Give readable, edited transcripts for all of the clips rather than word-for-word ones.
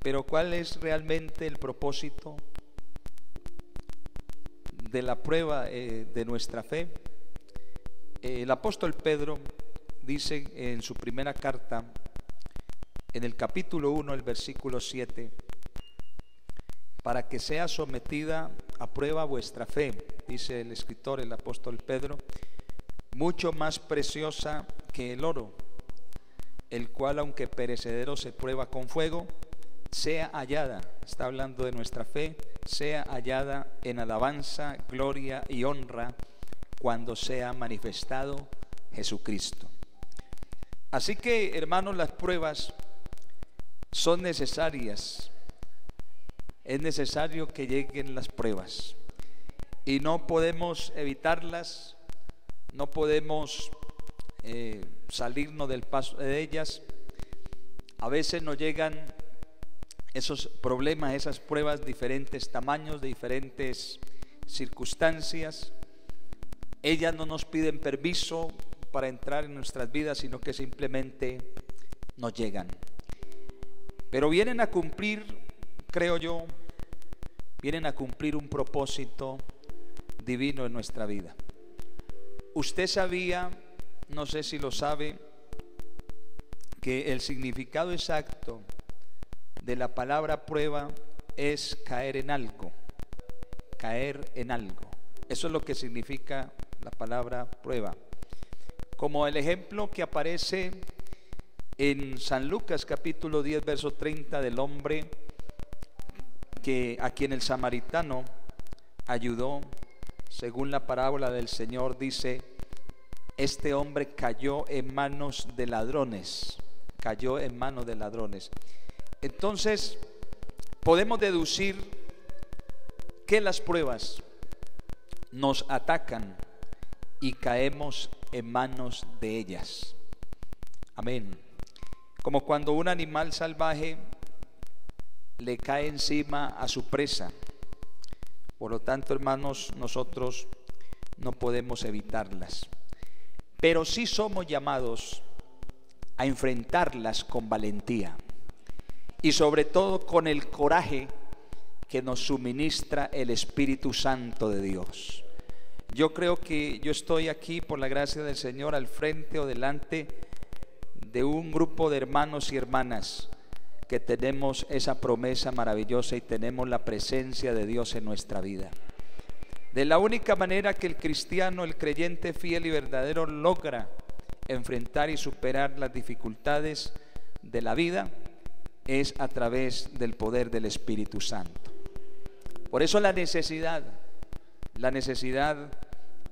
Pero ¿cuál es realmente el propósito de la prueba de nuestra fe? El apóstol Pedro dice en su primera carta, en el capítulo 1, el versículo 7, para que sea sometida a prueba vuestra fe, dice el escritor, el apóstol Pedro, mucho más preciosa que el oro, el cual aunque perecedero se prueba con fuego, sea hallada, está hablando de nuestra fe, sea hallada en alabanza, gloria y honra cuando sea manifestado Jesucristo. Así que, hermanos, las pruebas son necesarias. Es necesario que lleguen las pruebas y no podemos evitarlas, no podemos salirnos del paso de ellas. A veces nos llegan esos problemas, esas pruebas, diferentes tamaños, de diferentes circunstancias. Ellas no nos piden permiso para entrar en nuestras vidas, sino que simplemente nos llegan. Pero vienen a cumplir, creo yo, vienen a cumplir un propósito divino en nuestra vida. Usted sabía, no sé si lo sabe, que el significado exacto de la palabra prueba es caer en algo, caer en algo. Eso es lo que significa la palabra prueba. Como el ejemplo que aparece en San Lucas capítulo 10 verso 30 del hombre a quien el samaritano ayudó, según la parábola del Señor, dice: este hombre cayó en manos de ladrones, cayó en manos de ladrones. Entonces podemos deducir que las pruebas nos atacan y caemos en manos de ellas. Amén. Como cuando un animal salvaje le cae encima a su presa. Por lo tanto, hermanos, nosotros no podemos evitarlas, pero sí somos llamados a enfrentarlas con valentía y sobre todo con el coraje que nos suministra el Espíritu Santo de Dios. Yo creo que yo estoy aquí por la gracia del Señor al frente o delante de un grupo de hermanos y hermanas que tenemos esa promesa maravillosa y tenemos la presencia de Dios en nuestra vida. De la única manera que el cristiano, el creyente fiel y verdadero logra enfrentar y superar las dificultades de la vida es a través del poder del Espíritu Santo. Por eso la necesidad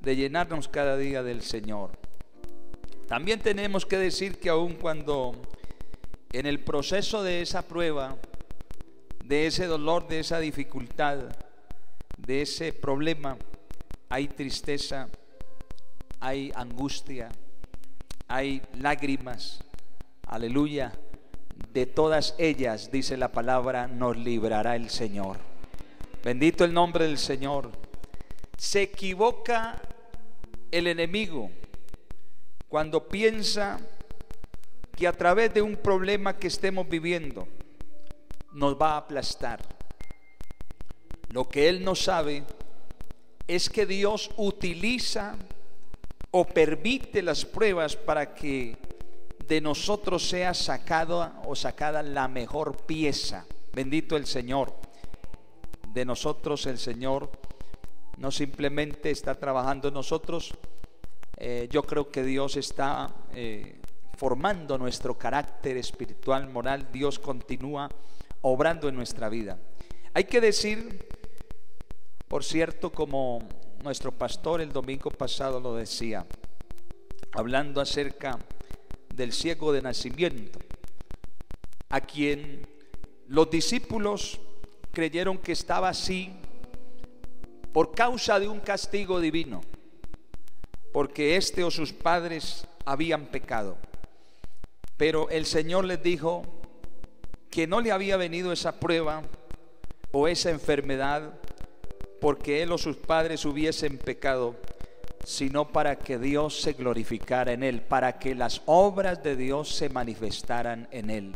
de llenarnos cada día del Señor. También tenemos que decir que aun cuando en el proceso de esa prueba, de ese dolor, de esa dificultad, de ese problema, hay tristeza, hay angustia, hay lágrimas, aleluya, de todas ellas, dice la palabra, nos librará el Señor. Bendito el nombre del Señor. Se equivoca el enemigo cuando piensa que a través de un problema que estemos viviendo nos va a aplastar. Lo que él no sabe es que Dios utiliza o permite las pruebas para que de nosotros sea sacada o sacada la mejor pieza. Bendito el Señor. De nosotros el Señor no simplemente está trabajando en nosotros. Yo creo que Dios está formando nuestro carácter espiritual, moral. Dios continúa obrando en nuestra vida. Hay que decir, por cierto, como nuestro pastor el domingo pasado lo decía, hablando acerca del ciego de nacimiento, a quien los discípulos creyeron que estaba así por causa de un castigo divino, porque éste o sus padres habían pecado. Pero el Señor les dijo que no le había venido esa prueba o esa enfermedad porque él o sus padres hubiesen pecado, sino para que Dios se glorificara en él, para que las obras de Dios se manifestaran en él.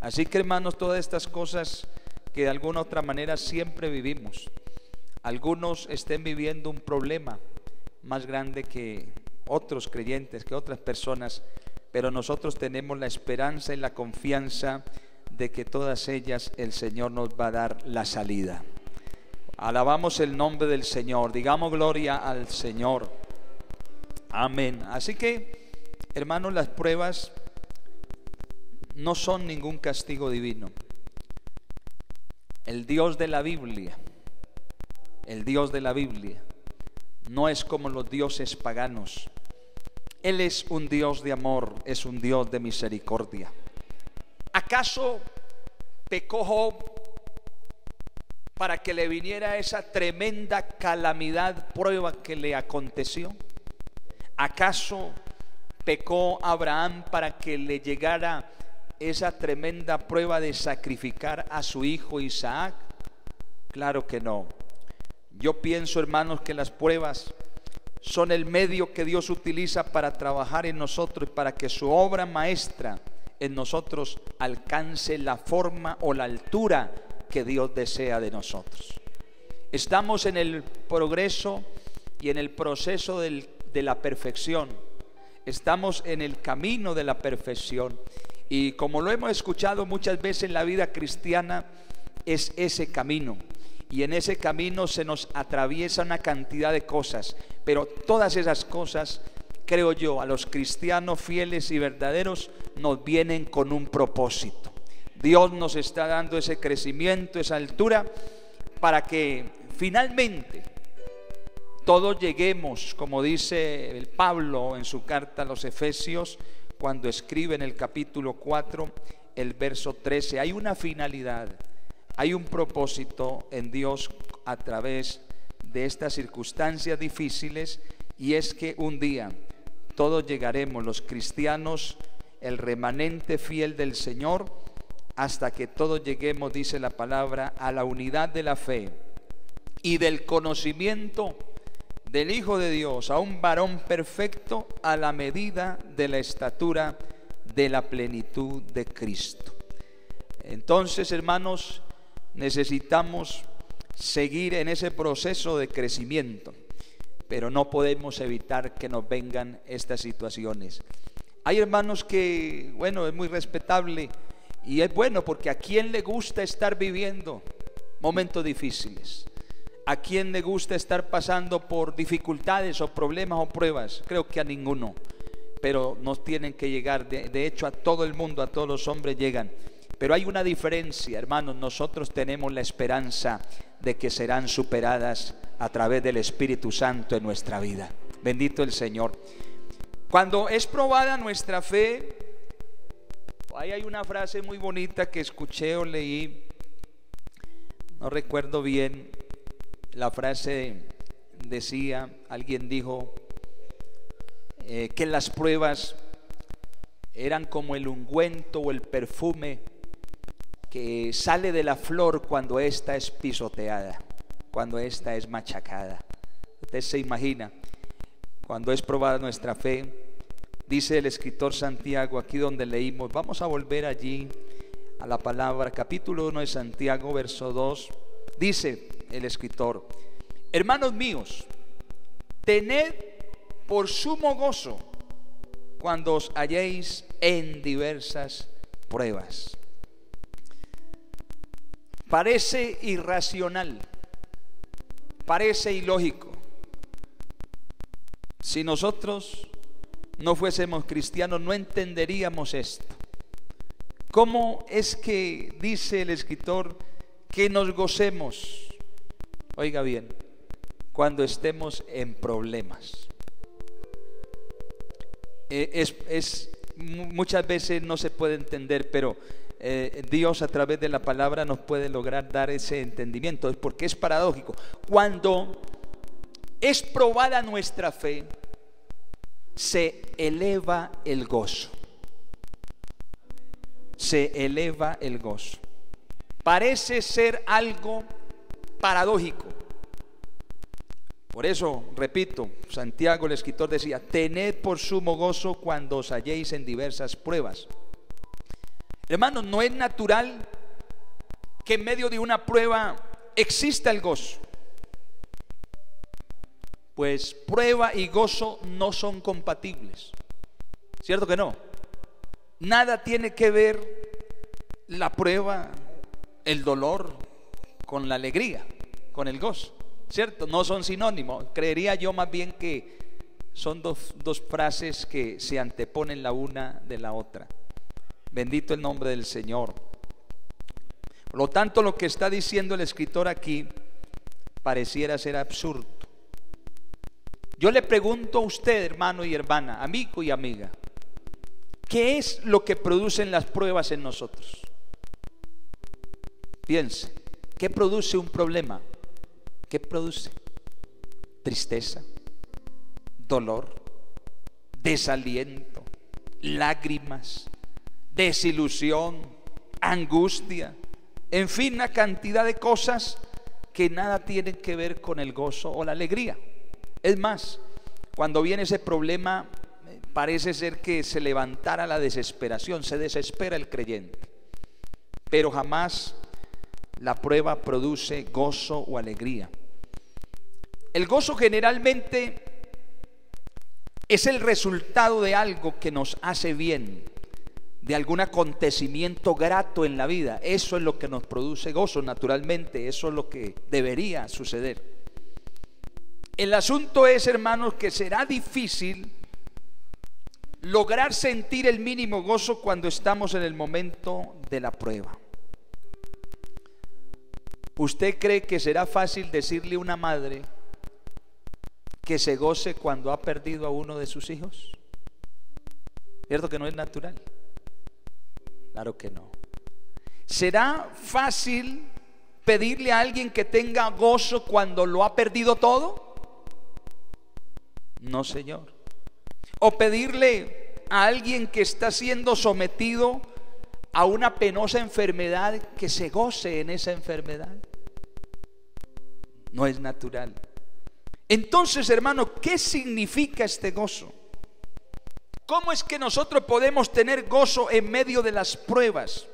Así que, hermanos, todas estas cosas que de alguna u otra manera siempre vivimos, algunos estén viviendo un problema más grande que otros creyentes, que otras personas, pero nosotros tenemos la esperanza y la confianza de que todas ellas el Señor nos va a dar la salida. Alabamos el nombre del Señor, digamos gloria al Señor. Amén. Así que, hermanos, las pruebas no son ningún castigo divino. El Dios de la Biblia, el Dios de la Biblia, no es como los dioses paganos. Él es un Dios de amor, es un Dios de misericordia. ¿Acaso pecó Job para que le viniera esa tremenda calamidad, prueba que le aconteció? ¿Acaso pecó Abraham para que le llegara esa tremenda prueba de sacrificar a su hijo Isaac? Claro que no. Yo pienso, hermanos, que las pruebas son el medio que Dios utiliza para trabajar en nosotros, para que su obra maestra en nosotros alcance la forma o la altura que Dios desea de nosotros. Estamos en el progreso y en el proceso de la perfección. Estamos en el camino de la perfección. Y como lo hemos escuchado muchas veces en la vida cristiana, es ese camino. Y en ese camino se nos atraviesa una cantidad de cosas. Pero todas esas cosas, creo yo, a los cristianos fieles y verdaderos nos vienen con un propósito. Dios nos está dando ese crecimiento, esa altura, para que finalmente todos lleguemos, como dice el Pablo en su carta a los Efesios, cuando escribe en el capítulo 4, el verso 13. Hay una finalidad, hay un propósito en Dios a través de estas circunstancias difíciles, y es que un día todos llegaremos, los cristianos, el remanente fiel del Señor, hasta que todos lleguemos, dice la palabra, a la unidad de la fe y del conocimiento del Hijo de Dios, a un varón perfecto, a la medida de la estatura de la plenitud de Cristo. Entonces, hermanos, necesitamos seguir en ese proceso de crecimiento, pero no podemos evitar que nos vengan estas situaciones. Hay hermanos que, bueno, es muy respetable y es bueno, porque ¿a quién le gusta estar viviendo momentos difíciles? ¿A quién le gusta estar pasando por dificultades o problemas o pruebas? Creo que a ninguno. Pero nos tienen que llegar, de hecho a todo el mundo, a todos los hombres llegan. Pero hay una diferencia, hermanos. Nosotros tenemos la esperanza de que serán superadas a través del Espíritu Santo en nuestra vida. Bendito el Señor. Cuando es probada nuestra fe, ahí hay una frase muy bonita que escuché o leí, no recuerdo bien. La frase decía, alguien dijo que las pruebas eran como el ungüento o el perfume que sale de la flor cuando ésta es pisoteada, cuando ésta es machacada. Usted se imagina, cuando es probada nuestra fe, dice el escritor Santiago, aquí donde leímos, vamos a volver allí a la palabra, capítulo 1 de Santiago, verso 2, dice el escritor: hermanos míos, tened por sumo gozo cuando os halléis en diversas pruebas. Parece irracional, parece ilógico. Si nosotros no fuésemos cristianos, no entenderíamos esto. ¿Cómo es que dice el escritor que nos gocemos? Oiga bien, cuando estemos en problemas. Muchas veces no se puede entender, pero Dios a través de la palabra nos puede lograr dar ese entendimiento, porque es paradójico. Cuando es probada nuestra fe, se eleva el gozo. Se eleva el gozo. Parece ser algo paradójico. Por eso, repito, Santiago el escritor decía: tened por sumo gozo cuando os halléis en diversas pruebas. Hermanos, no es natural que en medio de una prueba exista el gozo. Pues prueba y gozo no son compatibles. ¿Cierto que no? Nada tiene que ver la prueba, el dolor, con la alegría, con el gozo. ¿Cierto? No son sinónimos. Creería yo más bien que son dos frases que se anteponen la una de la otra. Bendito el nombre del Señor. Por lo tanto, lo que está diciendo el escritor aquí pareciera ser absurdo. Yo le pregunto a usted, hermano y hermana, amigo y amiga, ¿qué es lo que producen las pruebas en nosotros? Piense, ¿qué produce un problema? ¿Qué produce? Tristeza, dolor, desaliento, lágrimas, desilusión, angustia, en fin, una cantidad de cosas que nada tienen que ver con el gozo o la alegría. Es más, cuando viene ese problema, parece ser que se levantara la desesperación, se desespera el creyente. Pero jamás la prueba produce gozo o alegría. El gozo generalmente es el resultado de algo que nos hace bien, de algún acontecimiento grato en la vida. Eso es lo que nos produce gozo, naturalmente, eso es lo que debería suceder. El asunto es, hermanos, que será difícil lograr sentir el mínimo gozo cuando estamos en el momento de la prueba. ¿Usted cree que será fácil decirle a una madre que se goce cuando ha perdido a uno de sus hijos? ¿Cierto que no es natural? Claro que no. ¿Será fácil pedirle a alguien que tenga gozo cuando lo ha perdido todo? No, señor. O pedirle a alguien que está siendo sometido a una penosa enfermedad que se goce en esa enfermedad. No es natural. Entonces, hermano, ¿qué significa este gozo? ¿Cómo es que nosotros podemos tener gozo en medio de las pruebas?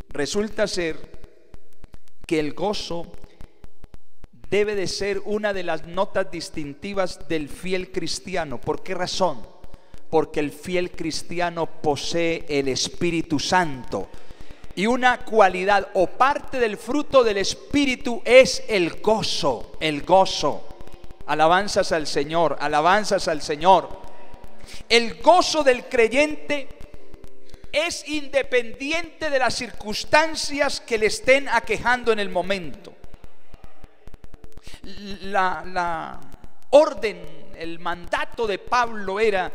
Resulta ser que el gozo debe de ser una de las notas distintivas del fiel cristiano. ¿Por qué razón? Porque el fiel cristiano posee el Espíritu Santo. Y una cualidad o parte del fruto del Espíritu es el gozo. El gozo. Alabanzas al Señor, alabanzas al Señor. El gozo del creyente es independiente de las circunstancias que le estén aquejando en el momento. La orden, el mandato de Pablo era,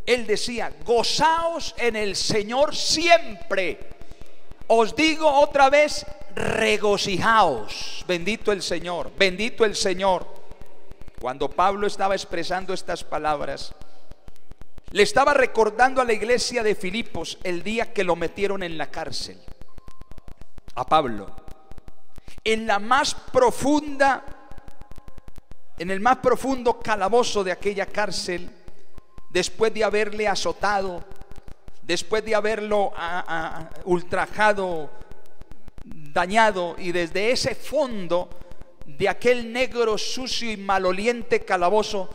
él decía: gozaos en el Señor siempre. Os digo otra vez, regocijaos. Bendito el Señor, bendito el Señor. Cuando Pablo estaba expresando estas palabras, le estaba recordando a la iglesia de Filipos el día que lo metieron en la cárcel. A Pablo, en el más profundo calabozo de aquella cárcel, después de haberle azotado, después de haberlo ultrajado, dañado, y desde ese fondo de aquel negro, sucio y maloliente calabozo,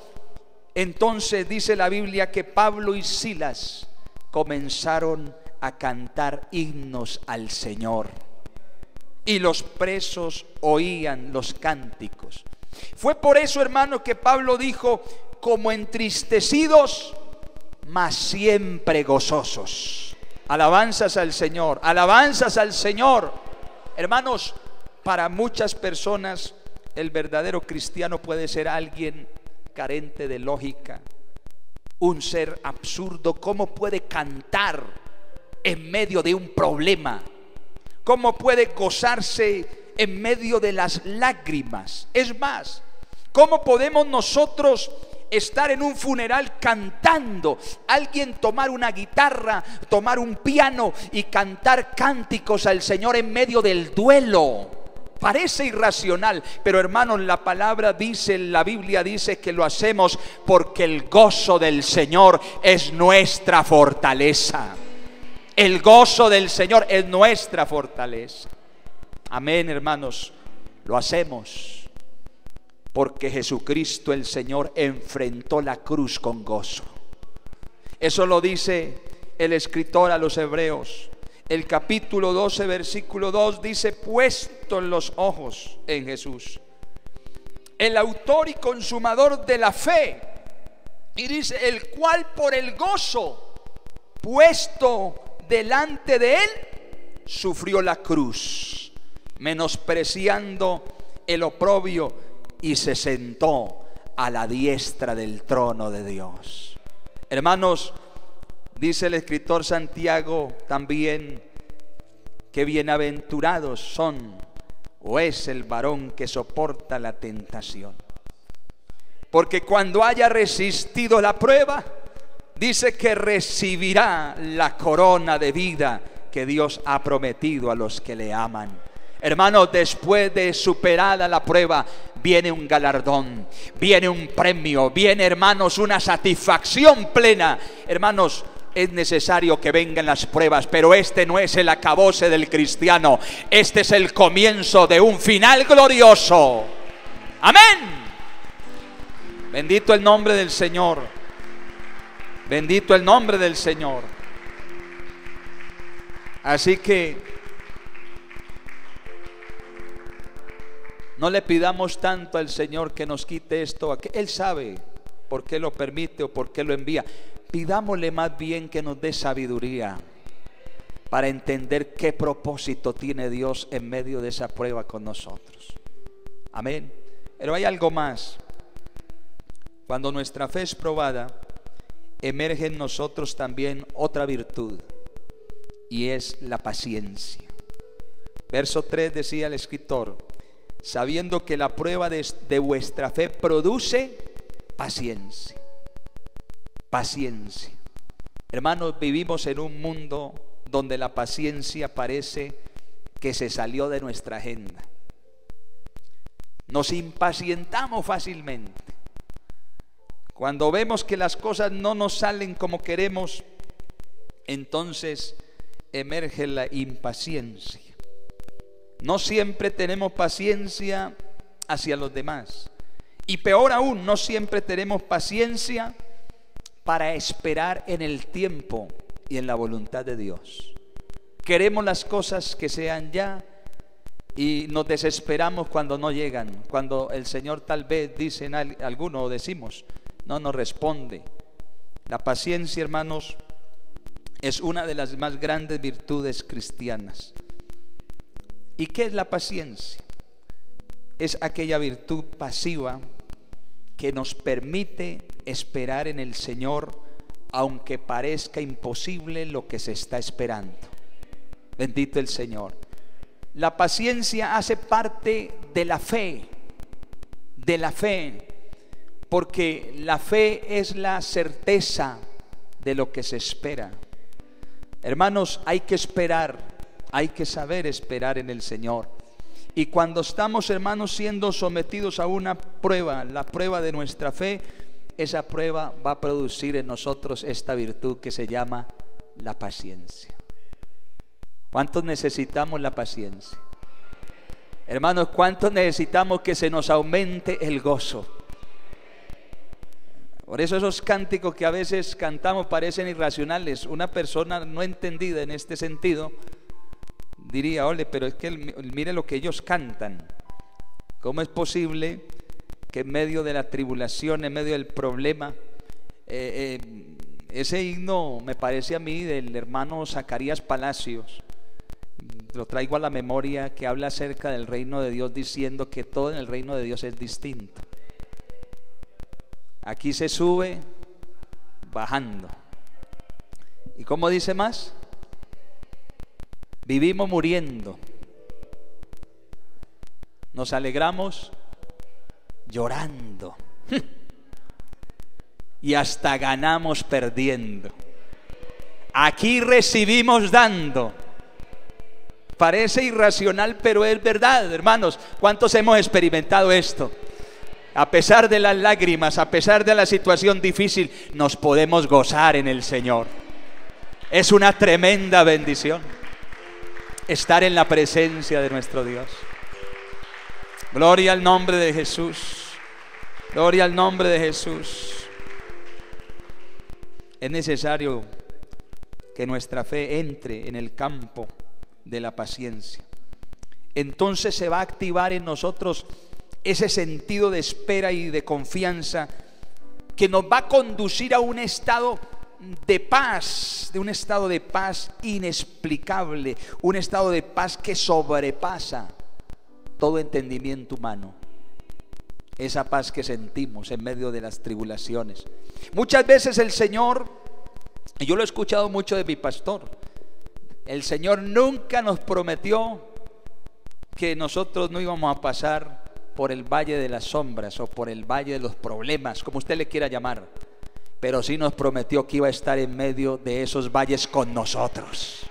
entonces dice la Biblia que Pablo y Silas comenzaron a cantar himnos al Señor, y los presos oían los cánticos. Fue por eso, hermano, que Pablo dijo: como entristecidos, mas siempre gozosos. Alabanzas al Señor, alabanzas al Señor. Hermanos, para muchas personas el verdadero cristiano puede ser alguien carente de lógica, un ser absurdo. ¿Cómo puede cantar en medio de un problema? ¿Cómo puede gozarse en medio de las lágrimas? Es más, ¿cómo podemos nosotros estar en un funeral cantando? Alguien tomar una guitarra, tomar un piano y cantar cánticos al Señor en medio del duelo. Parece irracional, pero hermanos, la palabra dice, la Biblia dice que lo hacemos porque el gozo del Señor es nuestra fortaleza. El gozo del Señor es nuestra fortaleza. Amén, hermanos. Lo hacemos porque Jesucristo el Señor enfrentó la cruz con gozo. Eso lo dice el escritor a los Hebreos. El capítulo 12, versículo 2 dice: puestos los ojos en Jesús, el autor y consumador de la fe. Y dice: el cual por el gozo puesto delante de él sufrió la cruz, menospreciando el oprobio, y se sentó a la diestra del trono de Dios. Hermanos, dice el escritor Santiago también que bienaventurados son o es el varón que soporta la tentación, porque cuando haya resistido la prueba, dice que recibirá la corona de vida que Dios ha prometido a los que le aman. Hermanos, después de superada la prueba, viene un galardón, viene un premio, viene, hermanos, una satisfacción plena. Hermanos, es necesario que vengan las pruebas, pero este no es el acabose del cristiano. Este es el comienzo de un final glorioso. Amén. Bendito el nombre del Señor. Bendito el nombre del Señor. Así que no le pidamos tanto al Señor que nos quite esto. Él sabe por qué lo permite o por qué lo envía. Pidámosle más bien que nos dé sabiduría para entender qué propósito tiene Dios en medio de esa prueba con nosotros. Amén. Pero hay algo más. Cuando nuestra fe es probada, emerge en nosotros también otra virtud, y es la paciencia. Verso 3 decía el escritor: sabiendo que la prueba de vuestra fe produce paciencia. Paciencia. Hermanos, vivimos en un mundo donde la paciencia parece que se salió de nuestra agenda. Nos impacientamos fácilmente. Cuando vemos que las cosas no nos salen como queremos, entonces emerge la impaciencia. No siempre tenemos paciencia hacia los demás, y peor aún, no siempre tenemos paciencia para esperar en el tiempo y en la voluntad de Dios. Queremos las cosas que sean ya y nos desesperamos cuando no llegan, cuando el Señor tal vez dice en alguno, o decimos, no nos responde. La paciencia, hermanos, es una de las más grandes virtudes cristianas. ¿Y qué es la paciencia? Es aquella virtud pasiva que nos permite esperar en el Señor, aunque parezca imposible lo que se está esperando. Bendito el Señor. La paciencia hace parte de la fe, porque la fe es la certeza de lo que se espera. Hermanos, hay que esperar, hay que saber esperar en el Señor. Y cuando estamos, hermanos, siendo sometidos a una prueba, la prueba de nuestra fe, esa prueba va a producir en nosotros esta virtud que se llama la paciencia. ¿Cuántos necesitamos la paciencia? Hermanos, ¿cuántos necesitamos que se nos aumente el gozo? Por eso esos cánticos que a veces cantamos parecen irracionales. Una persona no entendida en este sentido diría: ole, pero es que mire lo que ellos cantan. ¿Cómo es posible que en medio de la tribulación, en medio del problema, ese himno me parece a mí del hermano Zacarías Palacios, lo traigo a la memoria, que habla acerca del reino de Dios, diciendo que todo en el reino de Dios es distinto? Aquí se sube bajando. ¿Y cómo dice más? Vivimos muriendo, nos alegramos llorando y hasta ganamos perdiendo. Aquí recibimos dando. Parece irracional, pero es verdad, hermanos. ¿Cuántos hemos experimentado esto? A pesar de las lágrimas, a pesar de la situación difícil, nos podemos gozar en el Señor. Es una tremenda bendición estar en la presencia de nuestro Dios. Gloria al nombre de Jesús. Gloria al nombre de Jesús. Es necesario que nuestra fe entre en el campo de la paciencia. Entonces se va a activar en nosotros ese sentido de espera y de confianza que nos va a conducir a un estado de paz, de un estado de paz inexplicable, un estado de paz que sobrepasa todo entendimiento humano. Esa paz que sentimos en medio de las tribulaciones. Muchas veces el Señor, y yo lo he escuchado mucho de mi pastor, el Señor nunca nos prometió que nosotros no íbamos a pasar por el valle de las sombras o por el valle de los problemas, como usted le quiera llamar, pero sí nos prometió que iba a estar en medio de esos valles con nosotros.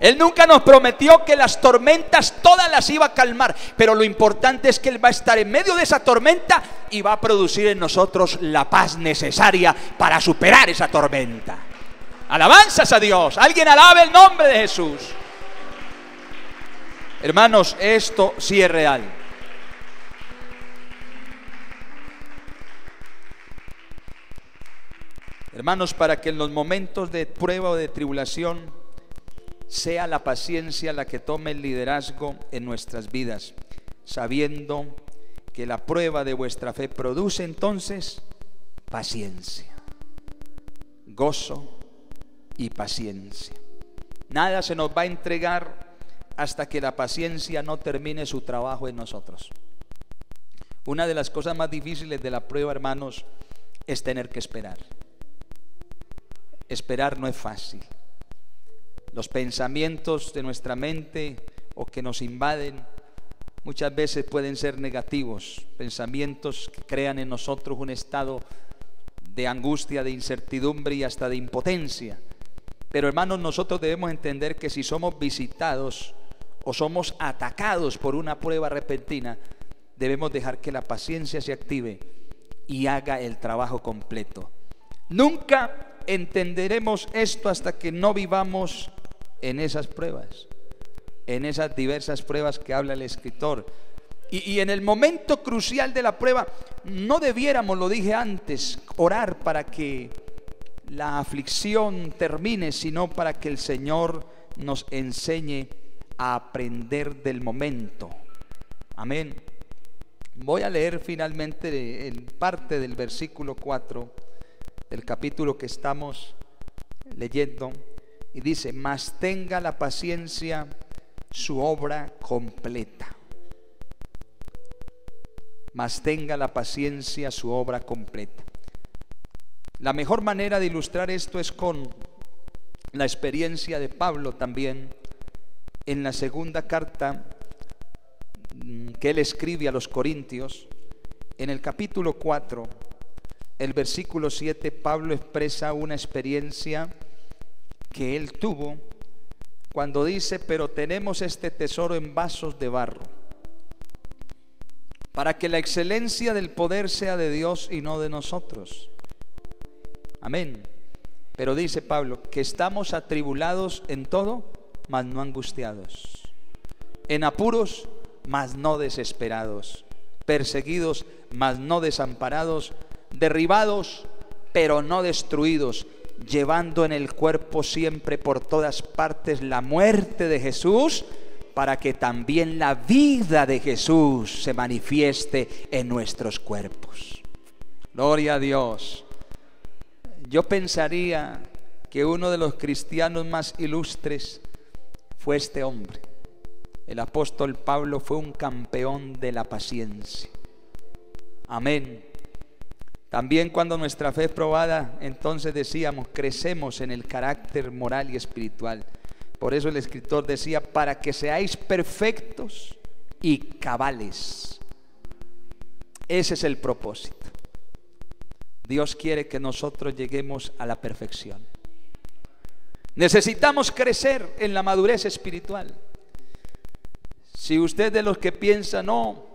Él nunca nos prometió que las tormentas todas las iba a calmar, pero lo importante es que Él va a estar en medio de esa tormenta y va a producir en nosotros la paz necesaria para superar esa tormenta. Alabanzas a Dios. Alguien alabe el nombre de Jesús. Hermanos, esto sí es real. Hermanos, para que en los momentos de prueba o de tribulación sea la paciencia la que tome el liderazgo en nuestras vidas, sabiendo que la prueba de vuestra fe produce entonces paciencia, gozo y paciencia. Nada se nos va a entregar hasta que la paciencia no termine su trabajo en nosotros. Una de las cosas más difíciles de la prueba, hermanos, es tener que esperar. Esperar no es fácil. Los pensamientos de nuestra mente o que nos invaden muchas veces pueden ser negativos, pensamientos que crean en nosotros un estado de angustia, de incertidumbre y hasta de impotencia. Pero hermanos, nosotros debemos entender que si somos visitados o somos atacados por una prueba repentina, debemos dejar que la paciencia se active y haga el trabajo completo. Nunca entenderemos esto hasta que no vivamos en esas pruebas, en esas diversas pruebas que habla el escritor. Y en el momento crucial de la prueba no debiéramos, lo dije antes, orar para que la aflicción termine, sino para que el Señor nos enseñe a aprender del momento. Amén. Voy a leer finalmente en parte del versículo 4 del capítulo que estamos leyendo, y dice: mas tenga la paciencia su obra completa. Mas tenga la paciencia su obra completa. La mejor manera de ilustrar esto es con la experiencia de Pablo también en la segunda carta que él escribe a los Corintios. En el capítulo 4, el versículo 7, Pablo expresa una experiencia que él tuvo cuando dice: pero tenemos este tesoro en vasos de barro, para que la excelencia del poder sea de Dios y no de nosotros. Amén. Pero dice Pablo que estamos atribulados en todo, mas no angustiados, en apuros, mas no desesperados, perseguidos, mas no desamparados, derribados, pero no destruidos, llevando en el cuerpo siempre por todas partes la muerte de Jesús, para que también la vida de Jesús se manifieste en nuestros cuerpos. Gloria a Dios. Yo pensaría que uno de los cristianos más ilustres fue este hombre. El apóstol Pablo fue un campeón de la paciencia. Amén. También cuando nuestra fe es probada, entonces decíamos, crecemos en el carácter moral y espiritual. Por eso el escritor decía: para que seáis perfectos y cabales. Ese es el propósito. Dios quiere que nosotros lleguemos a la perfección. Necesitamos crecer en la madurez espiritual. Si usted es de los que piensa: no,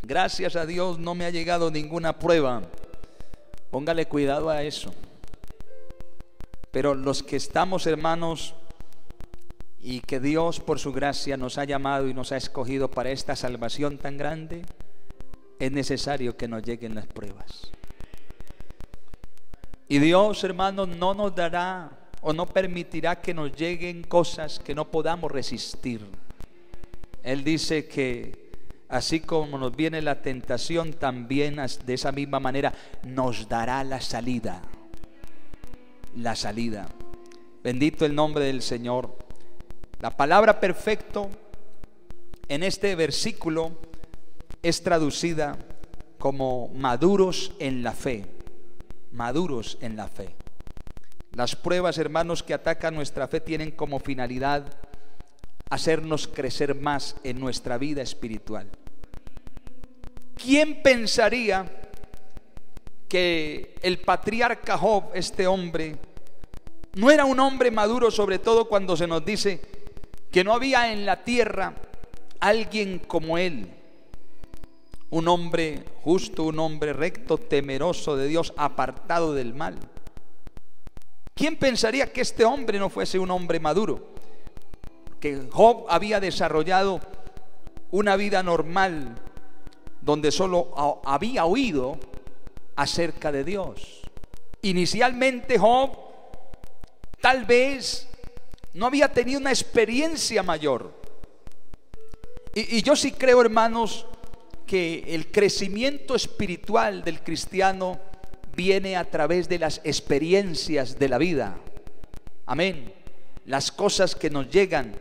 gracias a Dios no me ha llegado ninguna prueba, póngale cuidado a eso, Pero los que estamos, hermanos, y que Dios por su gracia nos ha llamado y nos ha escogido para esta salvación tan grande, es necesario que nos lleguen las pruebas. Y Dios, hermanos, no nos dará o no permitirá que nos lleguen cosas que no podamos resistir. Él dice que así como nos viene la tentación, también de esa misma manera nos dará la salida. La salida. Bendito el nombre del Señor. La palabra perfecto en este versículo es traducida como maduros en la fe. Maduros en la fe. Las pruebas, hermanos, que atacan nuestra fe tienen como finalidad hacernos crecer más en nuestra vida espiritual. ¿Quién pensaría que el patriarca Job, este hombre, no era un hombre maduro, sobre todo cuando se nos dice que no había en la tierra alguien como él? Un hombre justo, un hombre recto, temeroso de Dios, apartado del mal. ¿Quién pensaría que este hombre no fuese un hombre maduro? Que Job había desarrollado una vida normal donde solo había oído acerca de Dios. Inicialmente Job tal vez no había tenido una experiencia mayor. Y yo sí creo, hermanos, que el crecimiento espiritual del cristiano viene a través de las experiencias de la vida. Amén. Las cosas que nos llegan,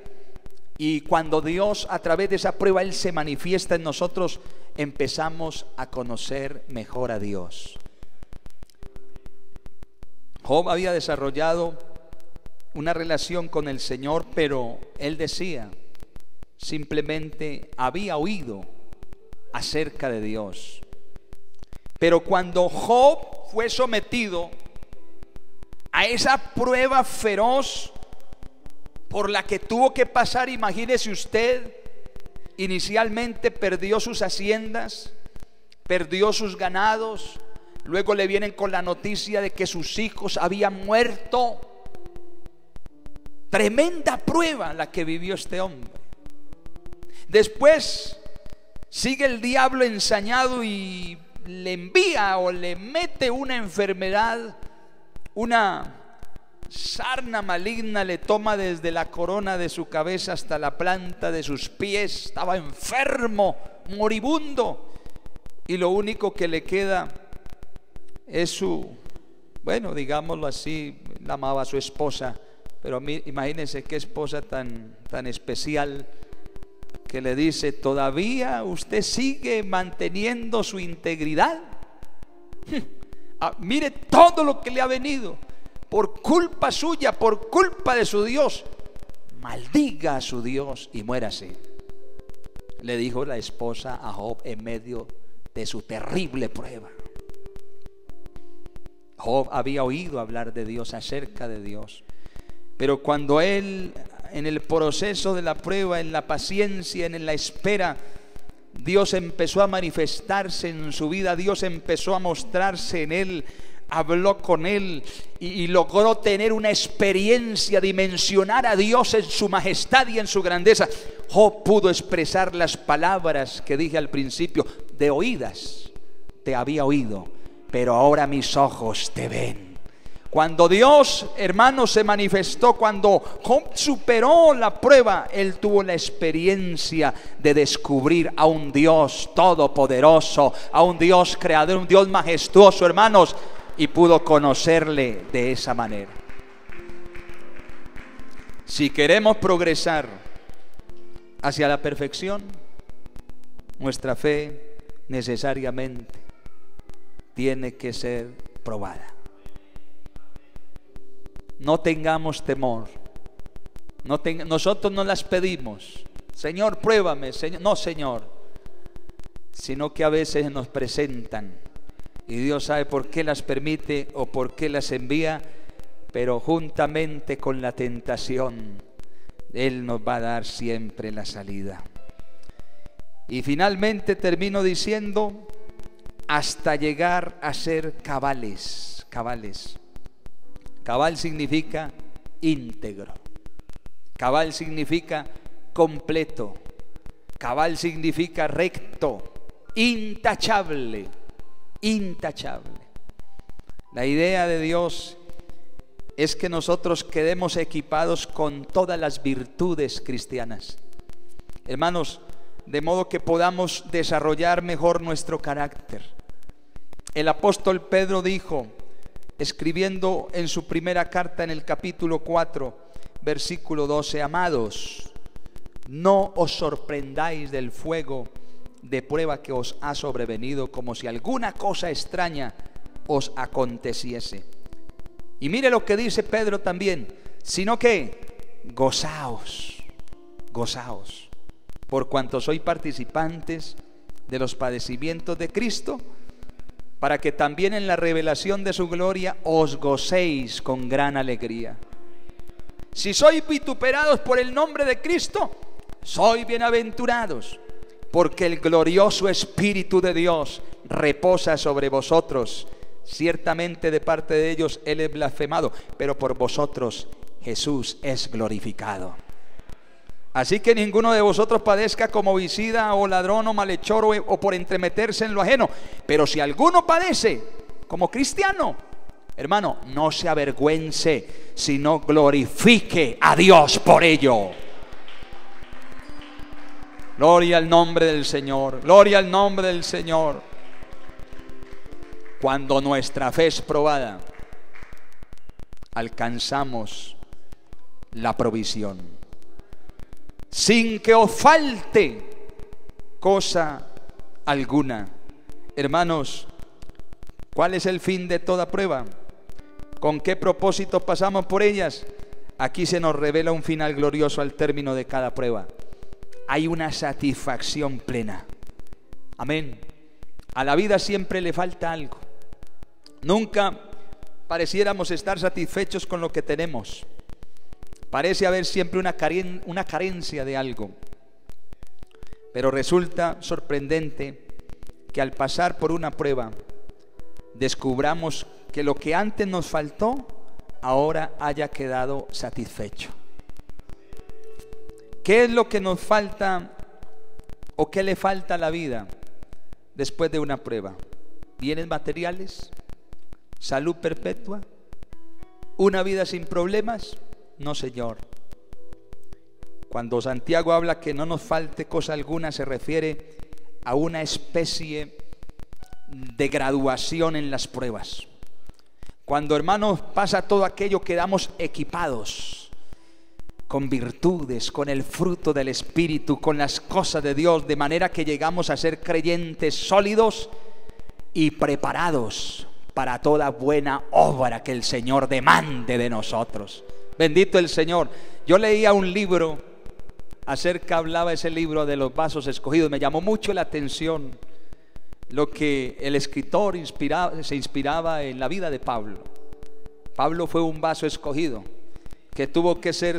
y cuando Dios a través de esa prueba Él se manifiesta en nosotros, empezamos a conocer mejor a Dios. Job había desarrollado una relación con el Señor, pero él decía, simplemente había oído acerca de Dios. Pero cuando Job fue sometido a esa prueba feroz por la que tuvo que pasar, imagínese usted, inicialmente perdió sus haciendas, perdió sus ganados, luego le vienen con la noticia de que sus hijos habían muerto. Tremenda prueba la que vivió este hombre. Después sigue el diablo ensañado y le envía o le mete una enfermedad, una sarna maligna le toma desde la corona de su cabeza hasta la planta de sus pies. Estaba enfermo, moribundo, y lo único que le queda es su, bueno, digámoslo así, la amaba a su esposa, pero imagínense qué esposa tan especial, que le dice: ¿todavía usted sigue manteniendo su integridad? Mire todo lo que le ha venido por culpa suya, por culpa de su Dios. Maldiga a su Dios y muérase, le dijo la esposa a Job en medio de su terrible prueba. Job había oído hablar de Dios, acerca de Dios, pero cuando él, en el proceso de la prueba, en la paciencia, en la espera, Dios empezó a manifestarse en su vida, Dios empezó a mostrarse en él, habló con él y logró tener una experiencia, dimensionar a Dios en su majestad y en su grandeza. Job pudo expresar las palabras que dije al principio: de oídas te había oído, pero ahora mis ojos te ven. Cuando Dios, hermanos, se manifestó, cuando Job superó la prueba, él tuvo la experiencia de descubrir a un Dios todopoderoso, a un Dios creador, un Dios majestuoso, hermanos, y pudo conocerle de esa manera. Si queremos progresar hacia la perfección, nuestra fe necesariamente tiene que ser probada. No tengamos temor. Nosotros no las pedimos: Señor, pruébame, Señor. No, Señor. Sino que a veces nos presentan y Dios sabe por qué las permite o por qué las envía, pero juntamente con la tentación Él nos va a dar siempre la salida. Y finalmente termino diciendo: hasta llegar a ser cabales. Cabal significa íntegro. Cabal significa completo. Cabal significa recto, intachable, intachable. La idea de Dios es que nosotros quedemos equipados con todas las virtudes cristianas, hermanos, de modo que podamos desarrollar mejor nuestro carácter. El apóstol Pedro dijo, escribiendo en su primera carta en el capítulo 4, versículo 12, amados, no os sorprendáis del fuego de prueba que os ha sobrevenido, como si alguna cosa extraña os aconteciese. Y mire lo que dice Pedro también, sino que gozaos, gozaos, por cuanto sois participantes de los padecimientos de Cristo, para que también en la revelación de su gloria os gocéis con gran alegría. Si sois vituperados por el nombre de Cristo, sois bienaventurados, porque el glorioso Espíritu de Dios reposa sobre vosotros. Ciertamente de parte de ellos Él es blasfemado, pero por vosotros Jesús es glorificado. Así que ninguno de vosotros padezca como homicida o ladrón o malhechor o por entremeterse en lo ajeno. Pero si alguno padece como cristiano, hermano, no se avergüence, sino glorifique a Dios por ello. Gloria al nombre del Señor, gloria al nombre del Señor. Cuando nuestra fe es probada, alcanzamos la provisión, sin que os falte cosa alguna. Hermanos, ¿cuál es el fin de toda prueba? ¿Con qué propósito pasamos por ellas? Aquí se nos revela un final glorioso al término de cada prueba. Hay una satisfacción plena. Amén. A la vida siempre le falta algo. Nunca pareciéramos estar satisfechos con lo que tenemos. Parece haber siempre una carencia de algo. Pero resulta sorprendente que al pasar por una prueba descubramos que lo que antes nos faltó ahora haya quedado satisfecho. ¿Qué es lo que nos falta o qué le falta a la vida después de una prueba? ¿Bienes materiales? ¿Salud perpetua? ¿Una vida sin problemas? No, Señor. Cuando Santiago habla que no nos falte cosa alguna, se refiere a una especie de graduación en las pruebas. Cuando, hermanos, pasa todo aquello, quedamos equipados con virtudes, con el fruto del Espíritu, con las cosas de Dios, de manera que llegamos a ser creyentes sólidos y preparados para toda buena obra que el Señor demande de nosotros. Bendito el Señor. Yo leía un libro hablaba ese libro de los vasos escogidos. Me llamó mucho la atención lo que el escritor se inspiraba en la vida de Pablo. Pablo fue un vaso escogido que tuvo que ser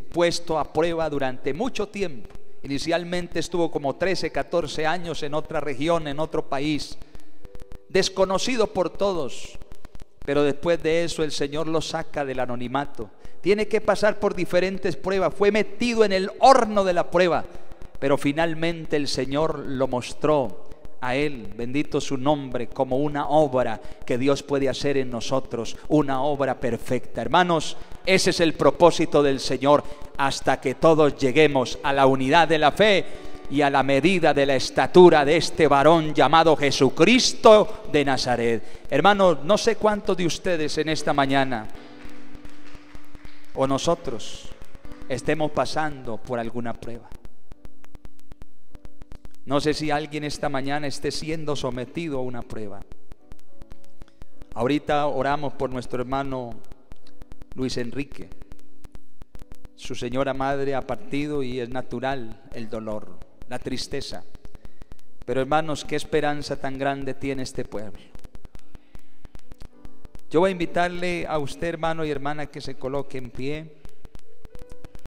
puesto a prueba durante mucho tiempo. Inicialmente estuvo como 13, 14 años en otra región, en otro país, desconocido por todos. Pero después de eso el Señor lo saca del anonimato. Tiene que pasar por diferentes pruebas. Fue metido en el horno de la prueba, pero finalmente el Señor lo mostró a él, bendito su nombre, como una obra que Dios puede hacer en nosotros, una obra perfecta. Hermanos, ese es el propósito del Señor, hasta que todos lleguemos a la unidad de la fe y a la medida de la estatura de este varón llamado Jesucristo de Nazaret. Hermanos, no sé cuántos de ustedes en esta mañana o nosotros estemos pasando por alguna prueba. No sé si alguien esta mañana esté siendo sometido a una prueba. Ahorita oramos por nuestro hermano Luis Enrique. Su señora madre ha partido y es natural el dolor, la tristeza. Pero hermanos, qué esperanza tan grande tiene este pueblo. Yo voy a invitarle a usted, hermano y hermana, que se coloque en pie.